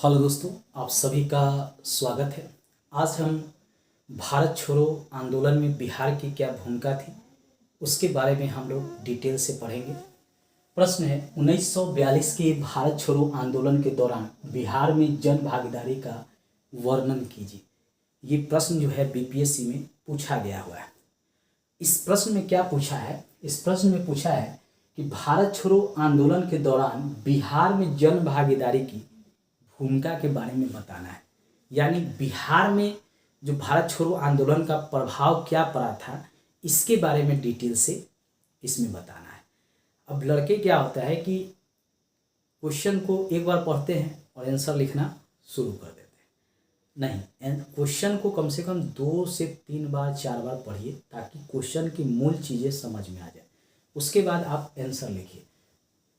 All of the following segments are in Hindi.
हेलो दोस्तों, आप सभी का स्वागत है। आज हम भारत छोड़ो आंदोलन में बिहार की क्या भूमिका थी उसके बारे में हम लोग डिटेल से पढ़ेंगे। प्रश्न है 1942 के भारत छोड़ो आंदोलन के दौरान बिहार में जन भागीदारी का वर्णन कीजिए। ये प्रश्न जो है बीपीएससी में पूछा गया हुआ है। इस प्रश्न में क्या पूछा है? इस प्रश्न में पूछा है कि भारत छोड़ो आंदोलन के दौरान बिहार में जन भागीदारी की भूमिका के बारे में बताना है। यानी बिहार में जो भारत छोड़ो आंदोलन का प्रभाव क्या पड़ा था इसके बारे में डिटेल से इसमें बताना है। अब लड़के क्या होता है कि क्वेश्चन को एक बार पढ़ते हैं और आंसर लिखना शुरू कर देते हैं। नहीं, क्वेश्चन को कम से कम 2 से 3 बार 4 बार पढ़िए ताकि क्वेश्चन की मूल चीज़ें समझ में आ जाए। उसके बाद आप आंसर लिखिए।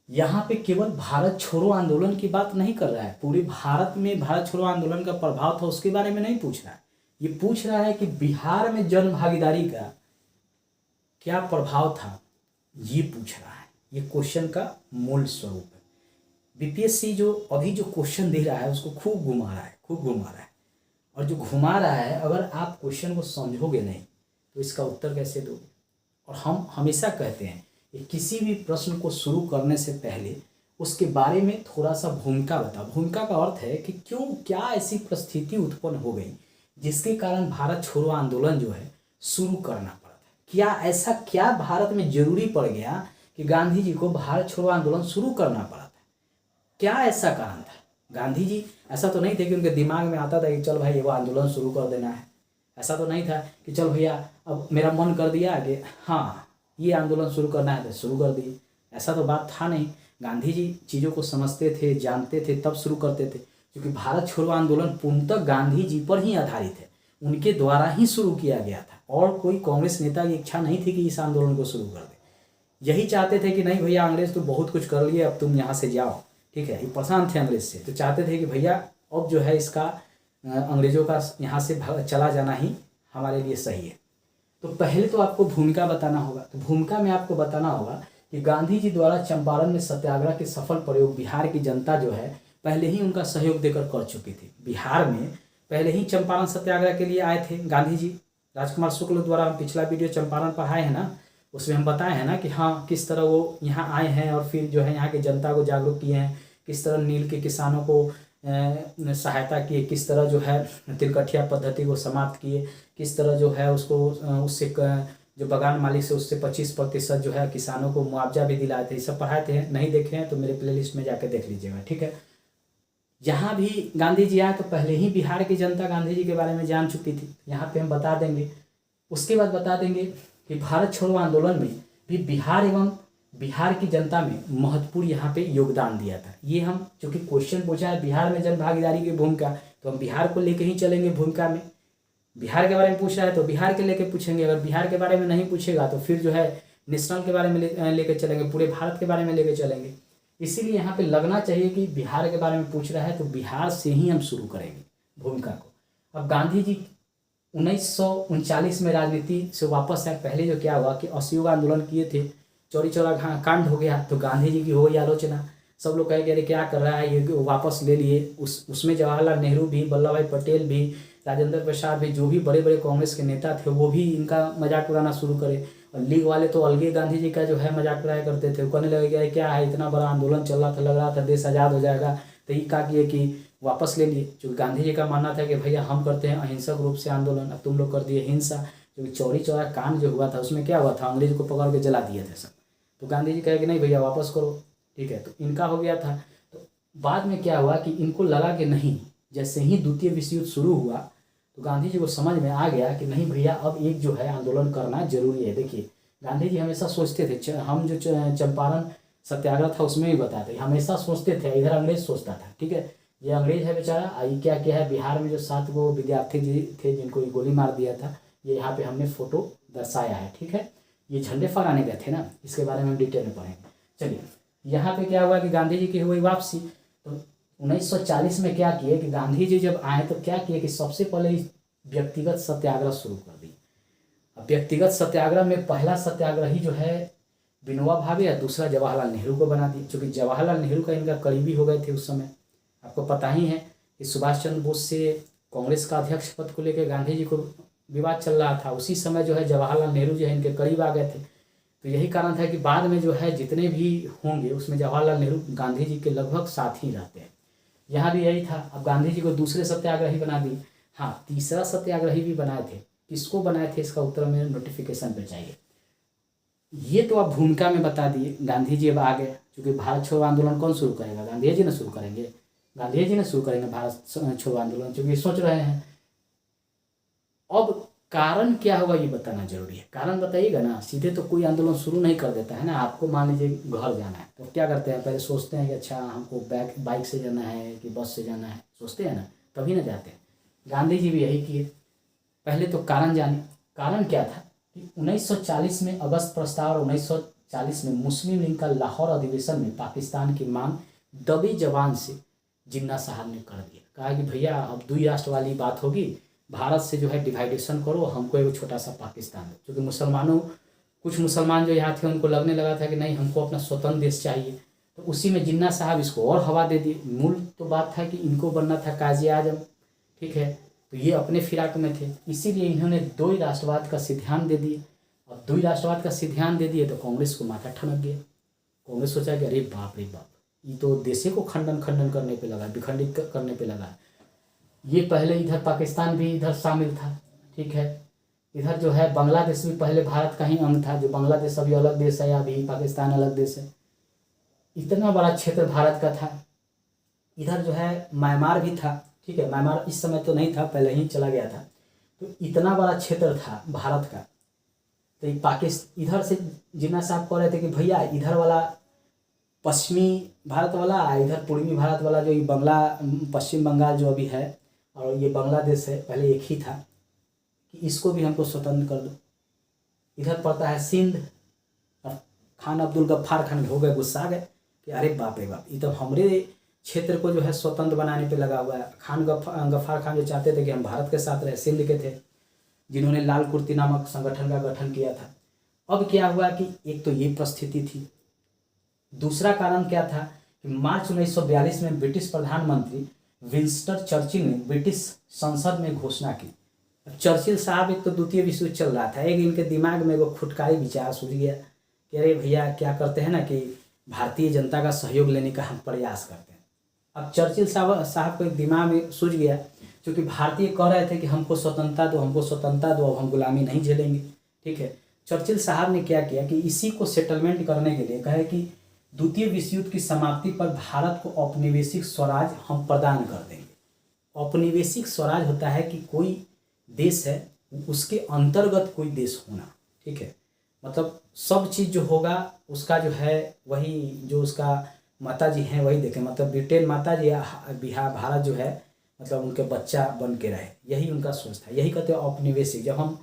यहाँ पे केवल भारत छोड़ो आंदोलन की बात नहीं कर रहा है, पूरे भारत में भारत छोड़ो आंदोलन का प्रभाव था उसके बारे में नहीं पूछ रहा है। ये पूछ रहा है कि बिहार में जन भागीदारी का क्या प्रभाव था, ये पूछ रहा है। ये क्वेश्चन का मूल स्वरूप है। बीपीएससी जो अभी जो क्वेश्चन दे रहा है उसको खूब घुमा रहा है और जो घुमा रहा है, अगर आप क्वेश्चन को समझोगे नहीं तो इसका उत्तर कैसे दोगे। और हम हमेशा कहते हैं कि किसी भी प्रश्न को शुरू करने से पहले उसके बारे में थोड़ा सा भूमिका बताओ। भूमिका का अर्थ है कि क्या ऐसी परिस्थिति उत्पन्न हो गई जिसके कारण भारत छोड़ो आंदोलन जो है शुरू करना पड़ा था। क्या भारत में जरूरी पड़ गया कि गांधी जी को भारत छोड़ो आंदोलन शुरू करना पड़ा था? क्या ऐसा कारण था? गांधी जी ऐसा तो नहीं थे कि उनके दिमाग में आता था कि चल भाई वो आंदोलन शुरू कर देना है। ऐसा तो नहीं था कि चल भैया अब मेरा मन कर दिया कि हाँ ये आंदोलन शुरू करना है तो शुरू कर दिए। ऐसा तो बात था नहीं। गांधी जी चीज़ों को समझते थे, जानते थे, तब शुरू करते थे। क्योंकि भारत छोड़ो आंदोलन पूर्णतः गांधी जी पर ही आधारित है, उनके द्वारा ही शुरू किया गया था और कोई कांग्रेस नेता की इच्छा नहीं थी कि इस आंदोलन को शुरू कर दे। यही चाहते थे कि नहीं भैया अंग्रेज तो बहुत कुछ कर लिए, अब तुम यहाँ से जाओ। ठीक है, ये परेशान थे अंग्रेज से, तो चाहते थे कि भैया अब जो है इसका अंग्रेजों का यहाँ से चला जाना ही हमारे लिए सही है। तो पहले तो आपको भूमिका बताना होगा। तो भूमिका में आपको बताना होगा कि गांधी जी द्वारा चंपारण में सत्याग्रह के सफल प्रयोग बिहार की जनता जो है पहले ही उनका सहयोग देकर कर चुकी थी। बिहार में पहले ही चंपारण सत्याग्रह के लिए आए थे गांधी जी। राजकुमार शुक्ल द्वारा हम पिछला वीडियो चंपारण पढ़ाए हैं ना, उसमें हम बताए हैं ना कि हाँ किस तरह वो यहाँ आए हैं और फिर जो है यहाँ की जनता को जागरूक किए हैं, किस तरह नील के किसानों को सहायता किए, किस तरह जो है तिलकठिया पद्धति को समाप्त किए, किस तरह जो है उसको उससे जो बगान मालिक से उससे 25% जो है किसानों को मुआवजा भी दिलाए थे। ये सब पढ़ाए थे। नहीं देखे हैं तो मेरे प्लेलिस्ट में जाकर देख लीजिएगा। ठीक है, जहाँ भी गांधी जी आए तो पहले ही बिहार की जनता गांधी जी के बारे में जान चुकी थी। यहाँ पे हम बता देंगे। उसके बाद बता देंगे कि भारत छोड़ो आंदोलन में भी बिहार एवं बिहार की जनता में महत्वपूर्ण यहाँ पे योगदान दिया था। ये हम चूँकि क्वेश्चन पूछा है बिहार में जन भागीदारी की भूमिका, तो हम बिहार को लेके ही चलेंगे भूमिका में। बिहार के बारे में पूछ रहा है तो बिहार के लेके पूछेंगे। अगर बिहार के बारे में नहीं पूछेगा तो फिर जो है नेशनल के बारे में लेके चलेंगे, पूरे भारत के बारे में लेके चलेंगे। इसीलिए यहाँ पे लगना चाहिए कि बिहार के बारे में पूछ रहा है तो बिहार से ही हम शुरू करेंगे भूमिका को। अब गांधी जी 1939 में राजनीति से वापस आए। पहले जो क्या हुआ कि असहयोग आंदोलन किए थे, चौरी चौरा कांड हो गया तो गांधी जी की हो गई आलोचना। सब लोग कहे कि अरे क्या कर रहा है ये, वापस ले लिए। उसमें जवाहरलाल नेहरू भी, वल्लभ भाई पटेल भी, राजेंद्र प्रसाद भी, जो भी बड़े बड़े कांग्रेस के नेता थे वो भी इनका मजाक उड़ाना शुरू करे। और लीग वाले तो अलगे गांधी जी का जो है मजाक उड़ाया करते थे। कहने लगे कि क्या है, इतना बड़ा आंदोलन चल रहा था, लग रहा था देश आज़ाद हो जाएगा, तो ये कहा कि वापस ले लिए। क्योंकि गांधी जी का मानना था कि भैया हम करते हैं अहिंसक रूप से आंदोलन, अब तुम लोग कर दिए हिंसा। क्योंकि चौरी चौरा कांड जो हुआ था उसमें क्या हुआ था, अंग्रेज को पकड़ के जला दिए थे सब। तो गांधी जी कहे कि नहीं भैया वापस करो। ठीक है, तो इनका हो गया था। तो बाद में क्या हुआ कि इनको लगा कि नहीं, जैसे ही द्वितीय विश्व युद्ध शुरू हुआ तो गांधी जी को समझ में आ गया कि नहीं भैया अब एक जो है आंदोलन करना जरूरी है। देखिए गांधी जी हमेशा सोचते थे, हम जो चंपारण सत्याग्रह था उसमें भी बताते, हमेशा सोचते थे, इधर अंग्रेज सोचता था। ठीक है, ये अंग्रेज है बेचारा। ये क्या है, बिहार में जो 7 वो विद्यार्थी जी थे जिनको गोली मार दिया था, ये यहाँ पे हमने फोटो दर्शाया है। ठीक है, ये झंडे फहराने गए थे ना, इसके बारे में हम डिटेल में पढ़ेंगे। चलिए, यहाँ पे क्या हुआ कि गांधी जी की हुई वापसी। तो 1940 में क्या किए कि गांधी जी जब आए तो क्या किए कि सबसे पहले व्यक्तिगत सत्याग्रह शुरू कर दी। अब व्यक्तिगत सत्याग्रह में पहला सत्याग्रही जो है विनोबा भावे और दूसरा जवाहरलाल नेहरू को बना दिया। क्योंकि जवाहरलाल नेहरू का इनका करीबी हो गए थे उस समय, आपको पता ही है। कि सुभाष चंद्र बोस से कांग्रेस का अध्यक्ष पद को लेकर गांधी जी को विवाद चल रहा था। उसी समय जो है जवाहरलाल नेहरू जो है इनके करीब आ गए थे। तो यही कारण था कि बाद में जो है जितने भी होंगे उसमें जवाहरलाल नेहरू गांधी जी के लगभग साथ ही रहते हैं। यहाँ भी यही था। अब गांधी जी को दूसरे सत्याग्रही बना दिए। हाँ, तीसरा सत्याग्रही भी बनाए थे। किसको बनाए थे इसका उत्तर मेरे नोटिफिकेशन पे चाहिए। ये तो आप भूमिका में बता दिए। गांधी जी अब आ गए, क्योंकि भारत छोड़ो आंदोलन कौन शुरू करेगा? गांधी जी ने शुरू करेंगे। गांधी जी ने शुरू करेंगे भारत छोड़ो आंदोलन, क्योंकि सोच रहे हैं। अब कारण क्या होगा ये बताना जरूरी है। कारण बताइएगा ना। सीधे तो कोई आंदोलन शुरू नहीं कर देता है ना। आपको मान लीजिए घर जाना है तो क्या करते हैं? पहले सोचते हैं कि अच्छा हमको बाइक से जाना है कि बस से जाना है, सोचते हैं ना, तभी ना जाते हैं। गांधी जी भी यही किए। पहले तो कारण जाने। कारण क्या था कि 1940 में अगस्त प्रस्ताव और 1940 में मुस्लिम लीग का लाहौर अधिवेशन में पाकिस्तान की मांग दबी जबान से जिन्ना साहब ने कर दिया। कहा कि भैया अब द्वि राष्ट्र वाली बात होगी, भारत से जो है डिवाइडेशन करो, हमको एक छोटा सा पाकिस्तान दो। क्योंकि कुछ मुसलमान जो यहाँ थे उनको लगने लगा था कि नहीं, हमको अपना स्वतंत्र देश चाहिए। तो उसी में जिन्ना साहब इसको और हवा दे दिए। मूल तो बात था कि इनको बनना था काजी आजम, ठीक है, तो ये अपने फिराक में थे। इसीलिए इन्होंने दो ही राष्ट्रवाद का सिद्धांत दे दिए। अब दो ही राष्ट्रवाद का सिद्धांत दे दिए तो कांग्रेस को माथा ठनक गया। कांग्रेस सोचा कि अरे बाप रे बाप, ये तो देशे को खंडन करने पे लगा, विखंडित करने पे लगा। ये पहले इधर पाकिस्तान भी इधर शामिल था, ठीक है। इधर जो है बांग्लादेश भी पहले भारत का ही अंग था। जो बांग्लादेश अभी अलग देश है, अभी पाकिस्तान अलग देश है। इतना बड़ा क्षेत्र भारत का था। इधर जो है म्यांमार भी था, ठीक है। म्यांमार इस समय तो नहीं था, पहले ही चला गया था। तो इतना बड़ा क्षेत्र था भारत का। तो पाकिस्तान इधर से जिन्ना साहब कह रहे थे कि भैया इधर वाला पश्चिमी भारत वाला, इधर पूर्वी भारत वाला जो ये पश्चिम बंगाल जो अभी है और ये बांग्लादेश है, पहले एक ही था, कि इसको भी हमको स्वतंत्र कर दो। इधर पड़ता है सिंध। और खान अब्दुल गफ्फार खान हो गए, गुस्सा आ गए कि अरे बाप रे बाप, ये तो हमारे क्षेत्र को जो है स्वतंत्र बनाने पे लगा हुआ है। गफ्फार खान जो चाहते थे कि हम भारत के साथ रहे, सिंध के थे, जिन्होंने लाल कुर्ती नामक संगठन का गठन किया था। अब क्या हुआ कि एक तो ये परिस्थिति थी। दूसरा कारण क्या था कि मार्च 1942 में ब्रिटिश प्रधानमंत्री विंस्टन चर्चिल ने ब्रिटिश संसद में घोषणा की। चर्चिल साहब एक तो द्वितीय विश्व युद्ध चल रहा था, एक इनके दिमाग में वो खुटकारी विचार सूझ गया कि अरे भैया क्या करते हैं ना कि भारतीय जनता का सहयोग लेने का हम प्रयास करते हैं। अब चर्चिल साहब को एक दिमाग में सूझ गया, क्योंकि भारतीय कह रहे थे कि हमको स्वतंत्रता दो, हमको स्वतंत्रता दो, अब हम गुलामी नहीं झेलेंगे, ठीक है। चर्चिल साहब ने क्या किया कि इसी को सेटलमेंट करने के लिए कहे कि द्वितीय विश्व युद्ध की समाप्ति पर भारत को औपनिवेशिक स्वराज हम प्रदान कर देंगे। औपनिवेशिक स्वराज होता है कि कोई देश है उसके अंतर्गत कोई देश होना, ठीक है। मतलब सब चीज़ जो होगा उसका जो है वही, जो उसका माता जी हैं वही देखें। मतलब ब्रिटेन माता जी, बिहार भारत जो है मतलब उनके बच्चा बन के रहे, यही उनका सोच था। यही कहते हैं औपनिवेशिक। जब हम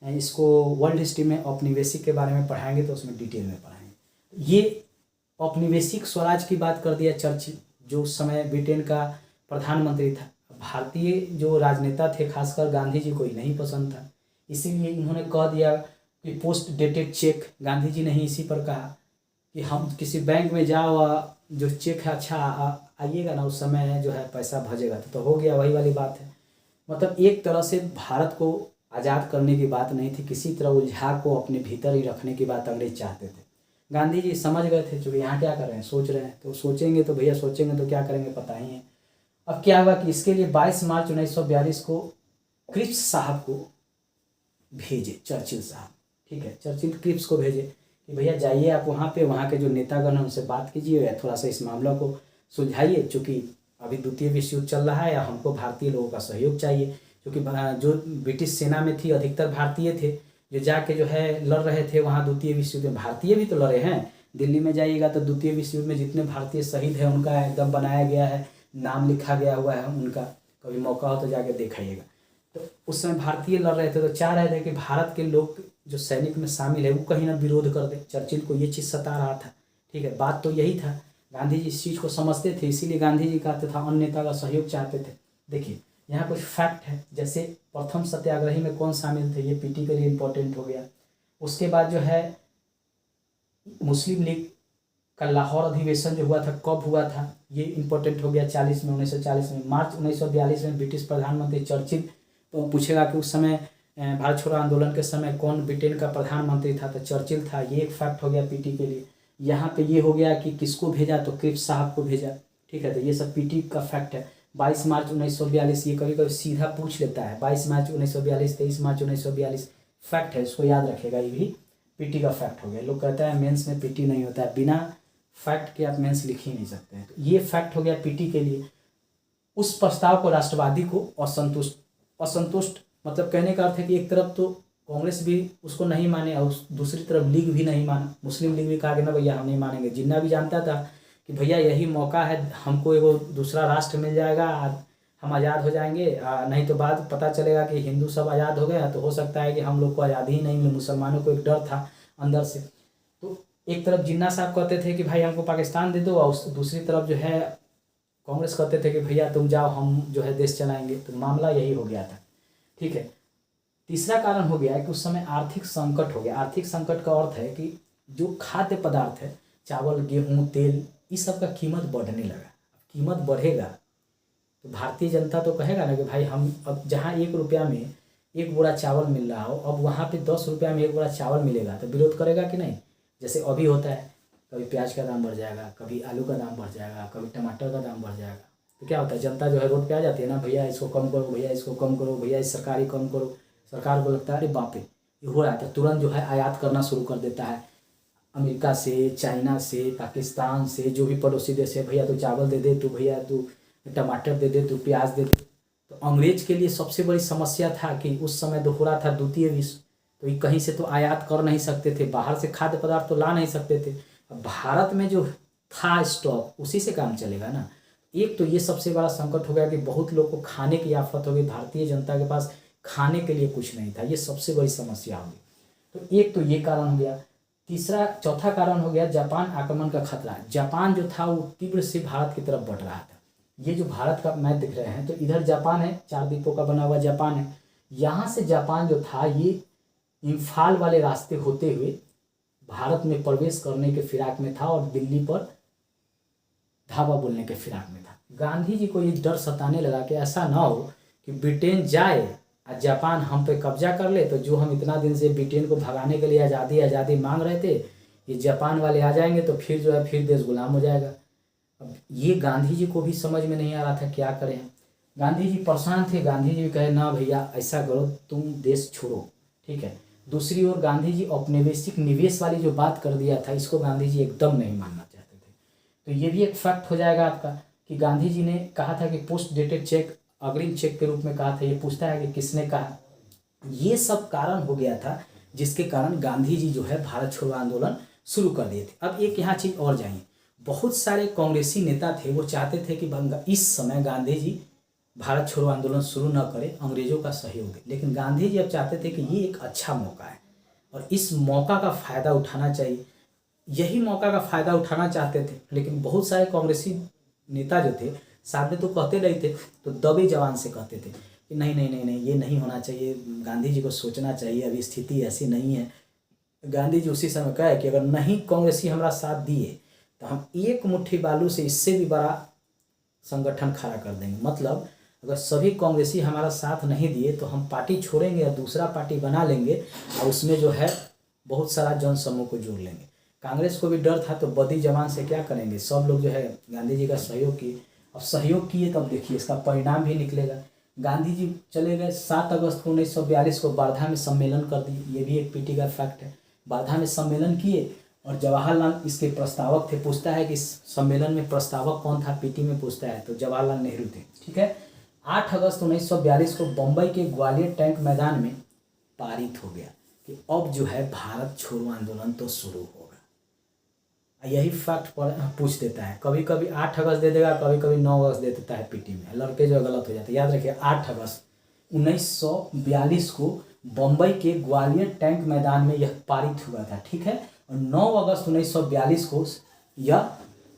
इसको वर्ल्ड हिस्ट्री में औपनिवेशिक के बारे में पढ़ाएंगे तो उसमें डिटेल में पढ़ाएंगे। ये औपनिवेशिक स्वराज की बात कर दिया चर्चिल, जो उस समय ब्रिटेन का प्रधानमंत्री था। भारतीय जो राजनेता थे खासकर गांधी जी को ही नहीं पसंद था, इसीलिए इन्होंने कह दिया कि post dated cheque. Gandhi ji ने ही इसी पर कहा कि हम किसी बैंक में जाओ, जो चेक है अच्छा आइएगा ना, उस समय जो है पैसा भेजेगा। तो हो गया, वही वाली बात है। मतलब एक तरह से भारत को आज़ाद करने की बात नहीं थी, किसी तरह उलझा को अपने भीतर ही रखने की बात अंग्रेज चाहते थे। गांधी जी समझ गए थे, चूँकि यहाँ क्या कर रहे हैं, सोच रहे हैं। तो सोचेंगे तो भैया सोचेंगे तो क्या करेंगे पता ही है। अब क्या हुआ कि इसके लिए 22 मार्च 1942 को क्रिप्स साहब को भेजे चर्चिल साहब, ठीक है। चर्चिल क्रिप्स को भेजे कि भैया जाइए आप वहाँ पे, वहाँ के जो नेतागण हैं उनसे बात कीजिए या थोड़ा सा इस मामला को सुलझाइए, चूँकि अभी द्वितीय विश्व युद्ध चल रहा है या हमको भारतीय लोगों का सहयोग चाहिए। क्योंकि जो ब्रिटिश सेना में थी अधिकतर भारतीय थे, जो जाके जो है लड़ रहे थे वहाँ द्वितीय विश्व युद्ध में। भारतीय भी तो लड़े हैं। दिल्ली में जाइएगा तो द्वितीय विश्व युद्ध में जितने भारतीय शहीद हैं उनका एकदम बनाया गया है, नाम लिखा गया हुआ है उनका। कभी मौका हो तो जाके दिखाइएगा। तो उस समय भारतीय लड़ रहे थे, तो चाह रहे थे कि भारत के लोग जो सैनिक में शामिल है वो कहीं ना विरोध कर दे। चर्चिल को ये चीज़ सता रहा था, ठीक है। बात तो यही था। गांधी जी इस चीज़ को समझते थे, इसीलिए गांधी जी कहते था अन्य नेता का सहयोग चाहते थे। देखिए यहाँ कुछ फैक्ट है, जैसे प्रथम सत्याग्रही में कौन शामिल थे, ये पीटी के लिए इम्पोर्टेंट हो गया। उसके बाद जो है मुस्लिम लीग का लाहौर अधिवेशन जो हुआ था कब हुआ था, ये इंपॉर्टेंट हो गया 40 में, 1940 में। मार्च 1942 में ब्रिटिश प्रधानमंत्री चर्चिल, तो पूछेगा कि उस समय भारत छोड़ो आंदोलन के समय कौन ब्रिटेन का प्रधानमंत्री था, तो चर्चिल था। ये एक फैक्ट हो गया पीटी के लिए। यहाँ पे ये हो गया कि किसको भेजा, तो क्रिप्स साहब को भेजा, ठीक है। तो ये सब पीटी का फैक्ट है। 22 मार्च 1942, ये कभी कभी सीधा पूछ लेता है, 22 मार्च 1942, 23 मार्च 1942 फैक्ट है, इसको याद रखेगा। ये भी पीटी का फैक्ट हो गया। लोग कहते हैं मेंस में पीटी नहीं होता है, बिना फैक्ट के आप मेंस लिख ही नहीं सकते हैं। तो ये फैक्ट हो गया पीटी के लिए। उस प्रस्ताव को राष्ट्रवादी को असंतुष्ट मतलब कहने का अर्थ है कि एक तरफ तो कांग्रेस भी उसको नहीं माने और दूसरी तरफ लीग भी नहीं माना। मुस्लिम लीग भी कहा कि ना भैया हम नहीं मानेंगे। जिन्ना भी जानता था कि भैया यही मौका है, हमको एगो दूसरा राष्ट्र मिल जाएगा, हम आज़ाद हो जाएंगे, नहीं तो बाद पता चलेगा कि हिंदू सब आज़ाद हो गए तो हो सकता है कि हम लोग को आज़ादी ही नहीं मिले। मुसलमानों को एक डर था अंदर से। तो एक तरफ जिन्ना साहब कहते थे कि भाई हमको पाकिस्तान दे दो, और दूसरी तरफ जो है कांग्रेस कहते थे कि भैया तुम जाओ, हम जो है देश चलाएंगे। तो मामला यही हो गया था, ठीक है। तीसरा कारण हो गया है कि उस समय आर्थिक संकट हो गया। आर्थिक संकट का अर्थ है कि जो खाद्य पदार्थ है, चावल, गेहूँ, तेल, इस सब का कीमत बढ़ने लगा। कीमत बढ़ेगा तो भारतीय जनता तो कहेगा ना कि भाई हम अब जहाँ 1 रुपया में 1 बोरा चावल मिल रहा हो, अब वहाँ पे 10 रुपया में 1 बोरा चावल मिलेगा, तो विरोध करेगा कि नहीं। जैसे अभी होता है, कभी प्याज का दाम बढ़ जाएगा, कभी आलू का दाम बढ़ जाएगा, कभी टमाटर का दाम बढ़ जाएगा। तो क्या होता है, जनता जो है रोड पे आ जाती है ना, भैया इसको कम करो, भैया इसको कम करो, भैया इस सरकारी कम करो। सरकार को लगता है अरे बाप रे ये हो रहा है, तो तुरंत जो है आयात करना शुरू कर देता है। अमेरिका से, चाइना से, पाकिस्तान से, जो भी पड़ोसी देश है, भैया तू चावल दे दे, तू भैया तू टमाटर दे दे, तू प्याज दे दे। तो अंग्रेज के लिए सबसे बड़ी समस्या था कि उस समय हो रहा था द्वितीय विश्व, तो ये कहीं से तो आयात कर नहीं सकते थे, बाहर से खाद्य पदार्थ तो ला नहीं सकते थे। अब भारत में जो था स्टॉक, उसी से काम चलेगा ना। एक तो ये सबसे बड़ा संकट हो गया कि बहुत लोग को खाने की आफत हो गई। भारतीय जनता के पास खाने के लिए कुछ नहीं था, ये सबसे बड़ी समस्या होगी। तो एक तो ये कारण हो गया। चौथा कारण हो गया जापान आक्रमण का खतरा। जापान जो था वो तीव्र से भारत की तरफ बढ़ रहा था। ये जो भारत का मैप दिख रहे हैं, तो इधर जापान है, 4 द्वीपों का बना हुआ जापान है। यहाँ से जापान जो था ये इम्फाल वाले रास्ते होते हुए भारत में प्रवेश करने के फिराक में था और दिल्ली पर धावा बोलने के फिराक में था। गांधी जी को ये डर सताने लगा कि ऐसा ना हो कि ब्रिटेन जाए और जापान हम पे कब्जा कर ले, तो जो हम इतना दिन से ब्रिटेन को भगाने के लिए आज़ादी आज़ादी मांग रहे थे, ये जापान वाले आ जाएंगे तो फिर जो है फिर देश गुलाम हो जाएगा। अब ये गांधी जी को भी समझ में नहीं आ रहा था क्या करें। गांधी जी परेशान थे। गांधी जी कहे ना भैया ऐसा करो, तुम देश छोड़ो, ठीक है। दूसरी ओर गांधी जी औपनिवेशिक निवेश वाली जो बात कर दिया था, इसको गांधी जी एकदम नहीं मानना चाहते थे। तो ये भी एक फैक्ट हो जाएगा आपका कि गांधी जी ने कहा था कि पोस्ट डेटेड चेक, अग्रिम चेक के रूप में कहा था। ये पूछता है कि किसने कहा। ये सब कारण हो गया था जिसके कारण गांधी जी जो है भारत छोड़ो आंदोलन शुरू कर दिए थे। अब एक यहाँ चीज़ और जाइए, बहुत सारे कांग्रेसी नेता थे, वो चाहते थे कि इस समय गांधी जी भारत छोड़ो आंदोलन शुरू न करें, अंग्रेजों का सहयोग दें। लेकिन गांधी जी अब चाहते थे कि ये एक अच्छा मौका है और इस मौका का फ़ायदा उठाना चाहिए। यही मौका का फ़ायदा उठाना चाहते थे। लेकिन बहुत सारे कांग्रेसी नेता जो थे सामने तो कहते नहीं थे, तो दबे जवान से कहते थे कि नहीं नहीं नहीं नहीं, ये नहीं होना चाहिए, गांधी जी को सोचना चाहिए, अभी स्थिति ऐसी नहीं है। गांधी जी उसी समय कहे कि अगर नहीं कांग्रेसी हमारा साथ दिए तो हम एक मुट्ठी बालू से इससे भी बड़ा संगठन खड़ा कर देंगे। मतलब अगर सभी कांग्रेसी हमारा साथ नहीं दिए तो हम पार्टी छोड़ेंगे या दूसरा पार्टी बना लेंगे और उसमें जो है बहुत सारा जन समूह को जोड़ लेंगे। कांग्रेस को भी डर था, तो बदी जवान से क्या करेंगे, सब लोग जो है गांधी जी का सहयोग किए। अब सहयोग किए तब देखिए इसका परिणाम भी निकलेगा। गांधी जी चले गए, 7 अगस्त 1942 को वार्धा में सम्मेलन कर दिए। ये भी एक पीटी का फैक्ट है। वार्धा में सम्मेलन किए और जवाहरलाल इसके प्रस्तावक थे। पूछता है कि इस सम्मेलन में प्रस्तावक कौन था, पीटी में पूछता है, तो जवाहरलाल नेहरू थे, ठीक है। 8 अगस्त 1942 को बम्बई के ग्वालियर टैंक मैदान में पारित हो गया कि अब जो है भारत छोड़ो आंदोलन तो शुरू होगा। यही फैक्ट पूछ देता है, कभी कभी 8 अगस्त दे देगा, कभी कभी 9 अगस्त दे देता है पीटी में, लड़के जो गलत हो जाते हैं। याद रखिए 8 अगस्त 1942 को बम्बई के ग्वालियर टैंक मैदान में यह पारित हुआ था, ठीक है। और 9 अगस्त 1942 को यह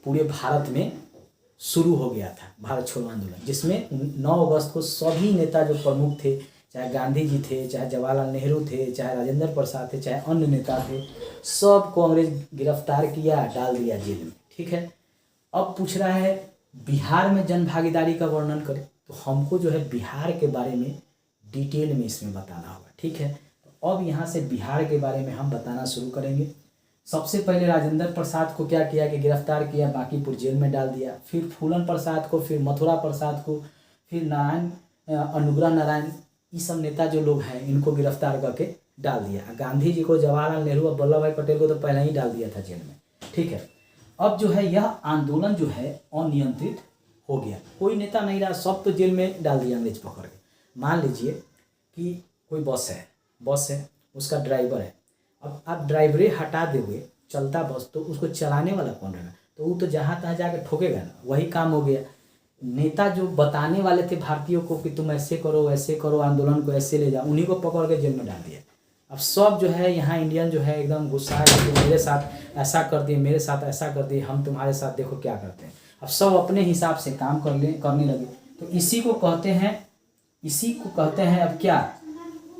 पूरे भारत में शुरू हो गया था भारत छोड़ो आंदोलन, जिसमें 9 अगस्त को सभी नेता जो प्रमुख थे, चाहे गांधी जी थे, चाहे जवाहरलाल नेहरू थे, चाहे राजेंद्र प्रसाद थे, चाहे अन्य नेता थे, सबको अंग्रेज गिरफ्तार किया, डाल दिया जेल में। ठीक है, अब पूछ रहा है बिहार में जन भागीदारी का वर्णन करें, तो हमको जो है बिहार के बारे में डिटेल में इसमें बताना होगा। ठीक है, तो अब यहाँ से बिहार के बारे में हम बताना शुरू करेंगे। सबसे पहले राजेंद्र प्रसाद को क्या किया कि गिरफ्तार किया, बांकीपुर जेल में डाल दिया। फिर फूलन प्रसाद को, फिर मथुरा प्रसाद को, फिर नारायण अनुग्रह नारायण, ये सब नेता जो लोग हैं इनको गिरफ्तार करके डाल दिया। गांधी जी को, जवाहरलाल नेहरू और वल्लभ भाई पटेल को तो पहले ही डाल दिया था जेल में। ठीक है, अब जो है यह आंदोलन जो है अनियंत्रित हो गया, कोई नेता नहीं रहा, सब तो जेल में डाल दिया अंग्रेज पकड़ के। मान लीजिए कि कोई बस है, उसका ड्राइवर है। अब आप ड्राइवरे हटा दोगे, चलता बस, तो उसको चलाने वाला कौन रहेगा? तो वो तो जहाँ तहाँ जाके ठोकेगा ना, वही काम हो गया। नेता जो बताने वाले थे भारतीयों को कि तुम ऐसे करो वैसे करो, आंदोलन को ऐसे ले जाओ, उन्हीं को पकड़ के जेल में डाल दिया। अब सब जो है यहाँ इंडियन जो है एकदम गुस्सा है कि मेरे साथ ऐसा कर दिए, मेरे साथ ऐसा कर दिए, हम तुम्हारे साथ देखो क्या करते हैं। अब सब अपने हिसाब से काम करने लगे। तो इसी को कहते हैं अब क्या,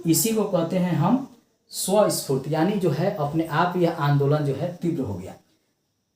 इसी को कहते हैं हम स्वस्फूर्त, यानी जो है अपने आप यह आंदोलन जो है तीव्र हो गया।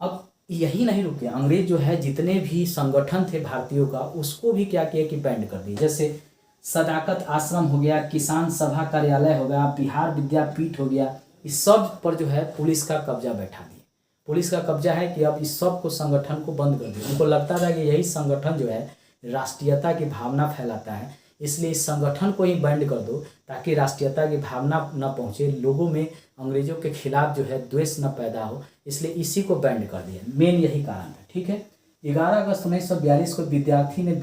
अब यही नहीं रुके, अंग्रेज जो है जितने भी संगठन थे भारतीयों का, उसको भी क्या किया कि बैंड कर दिया। जैसे सदाकत आश्रम हो गया, किसान सभा कार्यालय हो गया, बिहार विद्यापीठ हो गया, इस सब पर जो है पुलिस का कब्जा बैठा दिया। पुलिस का कब्जा है कि अब इस सब को संगठन को बंद कर दिया। उनको लगता था कि यही संगठन जो है राष्ट्रीयता की भावना फैलाता है, इसलिए इस संगठन को ही बैंड कर दो ताकि राष्ट्रीयता की भावना न पहुँचे, लोगों में अंग्रेजों के खिलाफ जो है द्वेष न पैदा हो, इसलिए इसी को बैंड कर दिया। मेन यही कारण है। ठीक है, 11 अगस्त 1942 को विद्यार्थी ने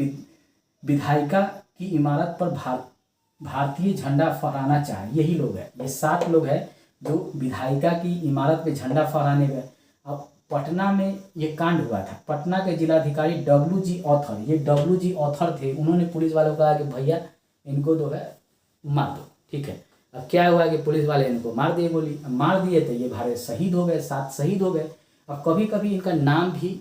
विधायिका की इमारत पर भारतीय झंडा फहराना चाहे, यही लोग हैं, ये 7 लोग हैं जो विधायिका की इमारत पे झंडा फहराने गए। अब पटना में ये कांड हुआ था। पटना के जिलाधिकारी WG ऑथर, ये WG ऑथर थे, उन्होंने पुलिस वालों को कहा कि भैया इनको जो है मार दो। ठीक है, अब क्या हुआ कि पुलिस वाले इनको मार दिए, गोली मार दिए, तो ये भारे शहीद हो गए, 7 शहीद हो गए। अब कभी कभी इनका नाम भी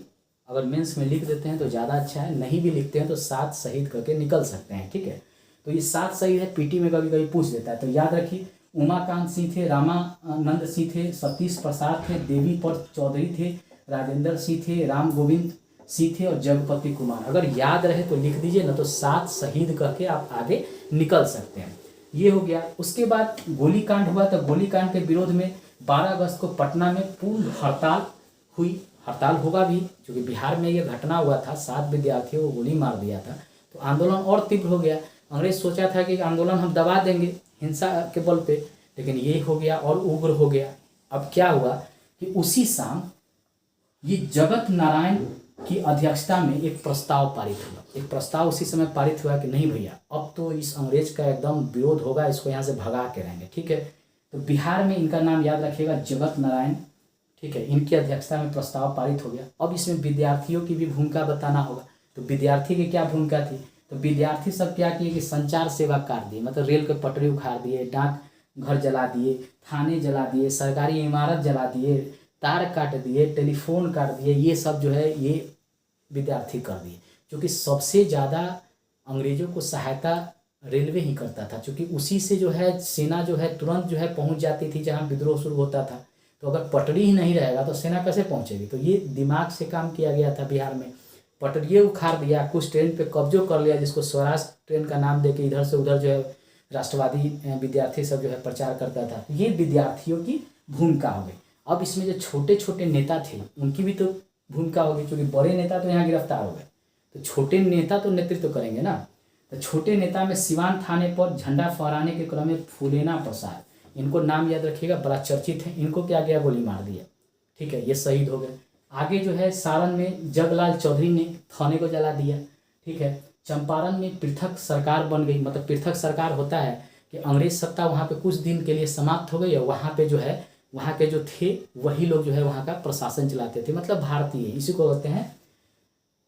अगर मेंस में लिख देते हैं तो ज़्यादा अच्छा है, नहीं भी लिखते हैं तो 7 शहीद करके निकल सकते हैं। ठीक है, तो ये 7 शहीद है, पीटी में कभी कभी पूछ देता है, तो याद रखिए उमाकांत सिंह थे, रामानंद सिंह थे, सतीश प्रसाद थे, देवी पर चौधरी थे, राजेंद्र सिंह थे, राम गोविंद सिंह थे और जगपति कुमार। अगर याद रहे तो लिख दीजिए, ना तो 7 शहीद करके आप आगे निकल सकते हैं। ये हो गया। उसके बाद गोलीकांड हुआ, तो गोलीकांड के विरोध में 12 अगस्त को पटना में पूर्ण हड़ताल हुई। हड़ताल होगा भी क्योंकि बिहार में ये घटना हुआ था, 7 विद्यार्थियों को गोली मार दिया था, तो आंदोलन और तीव्र हो गया। अंग्रेज सोचा था कि आंदोलन हम दबा देंगे हिंसा के बल पे, लेकिन ये हो गया और उग्र हो गया। अब क्या हुआ कि उसी शाम ये जगत नारायण की अध्यक्षता में एक प्रस्ताव पारित हुआ। एक प्रस्ताव उसी समय पारित हुआ कि नहीं भैया, अब तो इस अंग्रेज का एकदम विरोध होगा, इसको यहाँ से भगा के रहेंगे। ठीक है, तो बिहार में इनका नाम याद रखिएगा, जगत नारायण। ठीक है, इनकी अध्यक्षता में प्रस्ताव पारित हो गया। अब इसमें विद्यार्थियों की भी भूमिका बताना होगा। तो विद्यार्थी की क्या भूमिका थी? तो विद्यार्थी सब क्या किए कि संचार सेवा काट दिए, मतलब रेल के पटरी उखाड़ दिए, डाक घर जला दिए, थाने जला दिए, सरकारी इमारत जला दिए, तार काट दिए, टेलीफोन काट दिए। ये सब जो है ये विद्यार्थी कर दिए, क्योंकि सबसे ज़्यादा अंग्रेजों को सहायता रेलवे ही करता था, क्योंकि उसी से जो है सेना जो है तुरंत जो है पहुंच जाती थी जहां विद्रोह शुरू होता था। तो अगर पटरी ही नहीं रहेगा तो सेना कैसे पहुंचेगी? तो ये दिमाग से काम किया गया था बिहार में। पटरिये उखाड़ दिया, कुछ ट्रेन पे कब्जो कर लिया, जिसको स्वराज ट्रेन का नाम देके इधर से उधर जो है राष्ट्रवादी विद्यार्थी सब जो है प्रचार करता था। ये विद्यार्थियों की भूमिका हो गई। अब इसमें जो छोटे छोटे नेता थे उनकी भी तो भूमिका होगी, क्योंकि बड़े नेता तो यहाँ गिरफ्तार हो गए, तो छोटे नेता तो नेतृत्व करेंगे ना। तो छोटे नेता में सिवान थाने पर झंडा फहराने के क्रम में फूलेना प्रसाद, इनको नाम याद रखिएगा, बड़ा चर्चित है। इनको क्या किया? गोली मार दिया। ठीक है, ये शहीद हो गए। आगे जो है सारण में जगलाल चौधरी ने थाने को जला दिया। ठीक है, चंपारण में पृथक सरकार बन गई। मतलब पृथक सरकार होता है कि अंग्रेज सत्ता वहाँ पे कुछ दिन के लिए समाप्त हो गई और वहाँ पे जो है वहाँ के जो थे वही लोग जो है वहाँ का प्रशासन चलाते थे, मतलब भारतीय, इसी को कहते हैं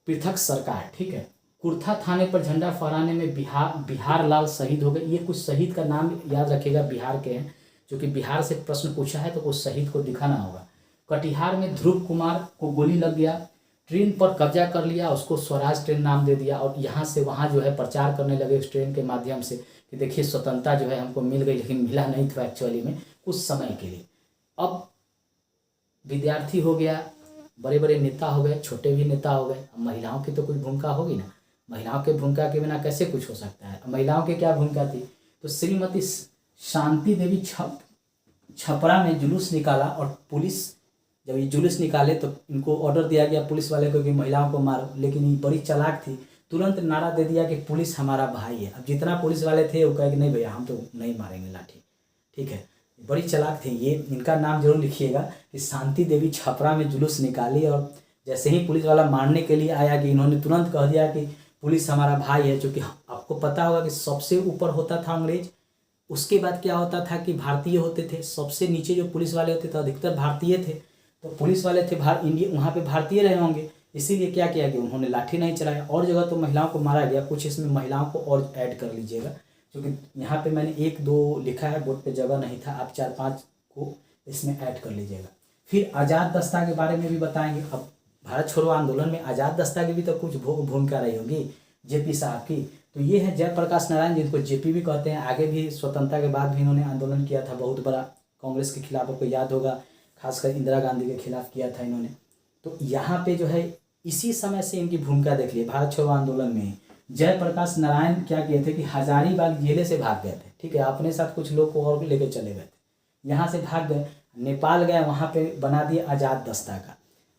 पृथक सरकार। ठीक है, कुर्था थाने पर झंडा फहराने में बिहार लाल शहीद हो गए। ये कुछ शहीद का नाम याद रखिएगा, बिहार के हैं, क्योंकि बिहार से प्रश्न पूछा है तो उस शहीद को दिखाना होगा। कटिहार में ध्रुव कुमार को गोली लग गया। ट्रेन पर कब्जा कर लिया, उसको स्वराज ट्रेन नाम दे दिया और यहाँ से वहाँ जो है प्रचार करने लगे उस ट्रेन के माध्यम से कि देखिए स्वतंत्रता जो है हमको मिल गई, लेकिन मिला नहीं था एक्चुअली में, कुछ समय के लिए। अब विद्यार्थी हो गया, बड़े बड़े नेता हो गए, छोटे भी नेता हो गए। अब महिलाओं की तो कुछ भूमिका होगी ना, महिलाओं के भूमिका के बिना कैसे कुछ हो सकता है। महिलाओं की क्या भूमिका थी, तो श्रीमती शांति देवी छपरा में जुलूस निकाला और पुलिस जब ये जुलूस निकाले तो इनको ऑर्डर दिया गया पुलिस वाले को कि महिलाओं को मारो, लेकिन ये बड़ी चालाक थी, तुरंत नारा दे दिया कि पुलिस हमारा भाई है। अब जितना पुलिस वाले थे वो कहे कि नहीं भैया हम तो नहीं मारेंगे लाठी, ठीक है। बड़ी चालाक थी ये, इनका नाम जरूर लिखिएगा कि शांति देवी छपरा में जुलूस निकाली और जैसे ही पुलिस वाला मारने के लिए आया कि इन्होंने तुरंत कह दिया कि पुलिस हमारा भाई है। क्योंकि आपको पता होगा कि सबसे ऊपर होता था अंग्रेज, उसके बाद क्या होता था कि भारतीय होते थे, सबसे नीचे जो पुलिस वाले होते थे अधिकतर भारतीय थे। तो पुलिस वाले थे इंडिया, वहाँ पे भारतीय रहे होंगे, इसीलिए क्या किया कि उन्होंने लाठी नहीं चलाया। और जगह तो महिलाओं को मारा गया, कुछ इसमें महिलाओं को और ऐड कर लीजिएगा, क्योंकि यहाँ पे मैंने 1-2 लिखा है, बोर्ड पे जगह नहीं था, आप 4-5 को इसमें ऐड कर लीजिएगा। फिर आज़ाद दस्ता के बारे में भी बताएंगे। अब भारत छोड़ो आंदोलन में आज़ाद दस्ता की भी तो कुछ भूमिका रही होगी जेपी साहब की। तो ये है जयप्रकाश नारायण, जिनको जेपी भी कहते हैं। आगे भी स्वतंत्रता के बाद भी इन्होंने आंदोलन किया था बहुत बड़ा, कांग्रेस के खिलाफ, आपको याद होगा, खासकर इंदिरा गांधी के खिलाफ किया था इन्होंने। तो यहाँ पे जो है इसी समय से इनकी भूमिका देख लिए भारत छोड़ो आंदोलन में। जयप्रकाश नारायण क्या किए थे कि हजारीबाग जिले से भाग गए थे, ठीक है, अपने साथ कुछ लोग को और लेकर चले गए थे, यहाँ से भाग गए, नेपाल गए, वहाँ पे बना दिया आज़ाद दस्ता का।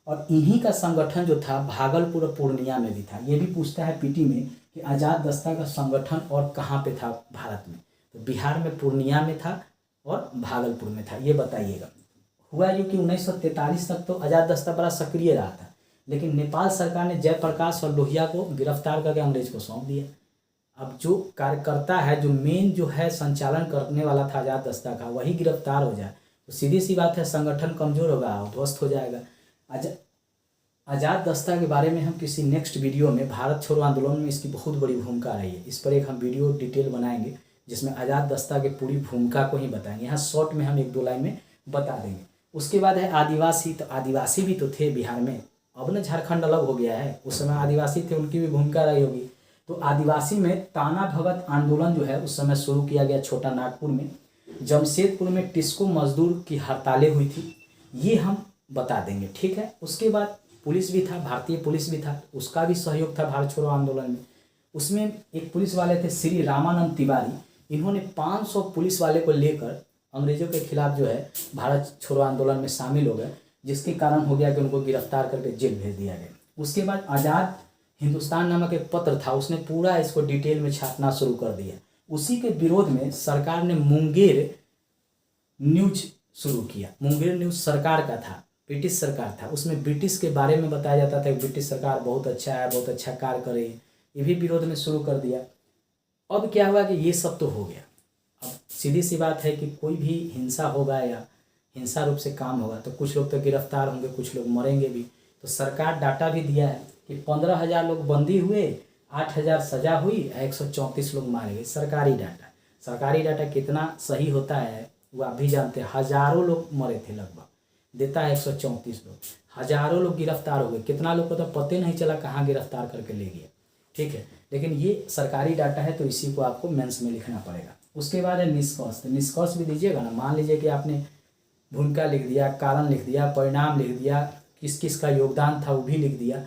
और इन्हीं का संगठन जो था भागलपुर और पूर्णिया में भी था। ये भी पूछता है पीटी में कि आज़ाद दस्ता का संगठन और कहाँ पे था भारत में, तो बिहार में पूर्णिया में था और भागलपुर में था, ये बताइएगा। हुआ ये कि 1943 तक तो आज़ाद दस्ता बड़ा सक्रिय रहा था, लेकिन नेपाल सरकार ने जयप्रकाश और लोहिया को गिरफ्तार करके अंग्रेज को सौंप दिया। अब जो कार्यकर्ता है, जो मेन जो है संचालन करने वाला था आज़ाद दस्ता का, वही गिरफ्तार हो जाए तो सीधी सी बात है संगठन कमज़ोर होगा, ध्वस्त हो जाएगा। आज़ाद दस्ता के बारे में हम किसी नेक्स्ट वीडियो में, भारत छोड़ो आंदोलन में इसकी बहुत बड़ी भूमिका रही है, इस पर एक हम वीडियो डिटेल बनाएंगे जिसमें आज़ाद दस्ता की पूरी भूमिका को ही बताएंगे। यहाँ शॉर्ट में हम 1-2 लाइन में बता देंगे। उसके बाद है आदिवासी। तो आदिवासी भी तो थे बिहार में, अब ना झारखंड अलग हो गया है, उस समय आदिवासी थे, उनकी भी भूमिका रही होगी। तो आदिवासी में ताना भगत आंदोलन जो है उस समय शुरू किया गया छोटा नागपुर में। जमशेदपुर में टिस्को मजदूर की हड़तालें हुई थी, ये हम बता देंगे, ठीक है। उसके बाद पुलिस भी था, भारतीय पुलिस भी था, उसका भी सहयोग था भारत छोड़ो आंदोलन में। उसमें एक पुलिस वाले थे श्री रामानंद तिवारी, इन्होंने 500 पुलिस वाले को लेकर अंग्रेजों के खिलाफ जो है भारत छोड़ो आंदोलन में शामिल हो गए, जिसके कारण हो गया कि उनको गिरफ्तार करके जेल भेज दिया गया। उसके बाद आज़ाद हिंदुस्तान नामक एक पत्र था, उसने पूरा इसको डिटेल में छापना शुरू कर दिया। उसी के विरोध में सरकार ने मुंगेर न्यूज शुरू किया। मुंगेर न्यूज सरकार का था, ब्रिटिश सरकार था, उसमें ब्रिटिश के बारे में बताया जाता था कि ब्रिटिश सरकार बहुत अच्छा है, बहुत अच्छा कार्य करे, ये भी विरोध में शुरू कर दिया। अब क्या हुआ कि ये सब तो हो गया, अब सीधी सी बात है कि कोई भी हिंसा होगा या हिंसा रूप से काम होगा तो कुछ लोग तो गिरफ्तार होंगे, कुछ लोग मरेंगे भी। तो सरकार डाटा भी दिया है कि 15,000 लोग बंदी हुए, 8,000 सजा हुई, 134 लोग मारे गए। सरकारी डाटा कितना सही होता है वो आप भी जानते हैं। हज़ारों लोग मरे थे, लगभग देता है 134 लोग, हज़ारों लोग गिरफ्तार हो गए, कितना लोग को तो पता नहीं चला कहाँ गिरफ्तार करके ले गया, ठीक है। लेकिन ये सरकारी डाटा है तो इसी को आपको मेंस में लिखना पड़ेगा। उसके बाद है निष्कर्ष। तो निष्कर्ष भी दीजिएगा ना, मान लीजिए कि आपने भूमिका लिख दिया, कारण लिख दिया, परिणाम लिख दिया, किस किस का योगदान था वो भी लिख दिया,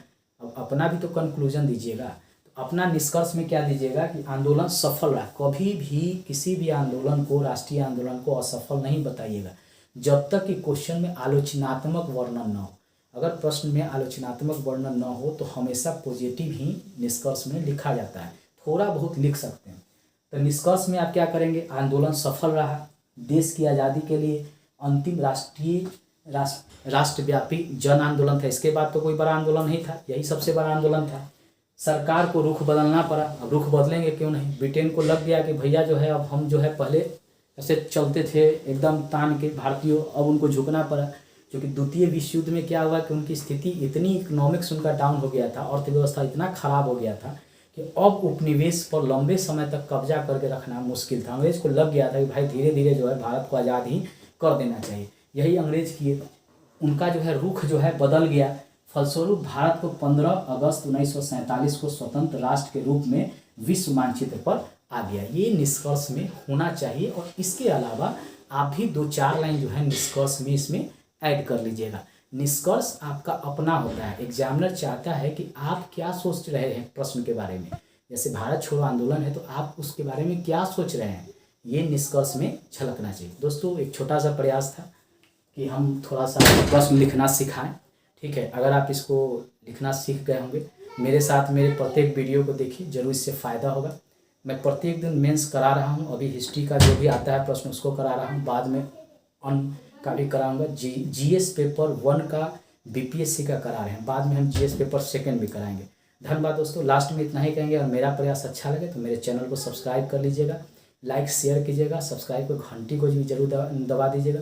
अब अपना भी तो कंक्लूजन दीजिएगा। तो अपना निष्कर्ष में क्या दीजिएगा कि आंदोलन सफल रहा। कभी भी किसी भी आंदोलन को, राष्ट्रीय आंदोलन को असफल नहीं बताइएगा जब तक कि क्वेश्चन में आलोचनात्मक वर्णन न हो। अगर प्रश्न में आलोचनात्मक वर्णन न हो तो हमेशा पॉजिटिव ही निष्कर्ष में लिखा जाता है, थोड़ा बहुत लिख सकते हैं। तो निष्कर्ष में आप क्या करेंगे, आंदोलन सफल रहा, देश की आज़ादी के लिए अंतिम राष्ट्रव्यापी जन आंदोलन था। इसके बाद तो कोई बड़ा आंदोलन नहीं था, यही सबसे बड़ा आंदोलन था। सरकार को रुख बदलना पड़ा, अब रुख बदलेंगे क्यों नहीं। ब्रिटेन को लग गया कि भैया जो है अब हम जो है पहले ऐसे चलते थे एकदम तान के भारतीयों, अब उनको झुकना पड़ा। क्योंकि द्वितीय विश्व युद्ध में क्या हुआ कि उनकी स्थिति इतनी, इकोनॉमिक्स उनका डाउन हो गया था, अर्थव्यवस्था इतना खराब हो गया था कि अब उपनिवेश पर लंबे समय तक कब्जा करके रखना मुश्किल था। अंग्रेज को लग गया था कि भाई धीरे धीरे जो है भारत को आज़ाद ही कर देना चाहिए। यही अंग्रेज किए, उनका जो है रुख जो है बदल गया। फलस्वरूप भारत को 15 अगस्त 1947 को स्वतंत्र राष्ट्र के रूप में विश्व मानचित्र पर आ गया। ये निष्कर्ष में होना चाहिए और इसके अलावा आप भी 2-4 लाइन जो है निष्कर्ष में इसमें ऐड कर लीजिएगा। निष्कर्ष आपका अपना होता है, एग्जामिनर चाहता है कि आप क्या सोच रहे हैं प्रश्न के बारे में। जैसे भारत छोड़ो आंदोलन है तो आप उसके बारे में क्या सोच रहे हैं, ये निष्कर्ष में झलकना चाहिए। दोस्तों एक छोटा सा प्रयास था कि हम थोड़ा सा प्रश्न लिखना सिखाएं, ठीक है। अगर आप इसको लिखना सीख गए होंगे, मेरे साथ मेरे प्रत्येक वीडियो को देखिए, जरूर इससे फ़ायदा होगा। मैं प्रत्येक दिन मेंस करा रहा हूं, अभी हिस्ट्री का जो भी आता है प्रश्न उसको करा रहा हूं, बाद में ऑन का भी कराऊंगा। जीएस पेपर 1 का बीपीएससी का करा रहे हैं, बाद में हम जीएस पेपर 2 भी कराएंगे। धन्यवाद दोस्तों, लास्ट में इतना ही कहेंगे। और मेरा प्रयास अच्छा लगे तो मेरे चैनल को सब्सक्राइब कर लीजिएगा, लाइक शेयर कीजिएगा, सब्सक्राइब को घंटी को भी जरूर दबा दीजिएगा।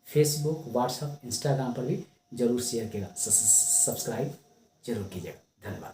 फेसबुक, व्हाट्सअप, इंस्टाग्राम पर भी जरूर शेयर कीजिएगा, सब्सक्राइब जरूर कीजिएगा। धन्यवाद।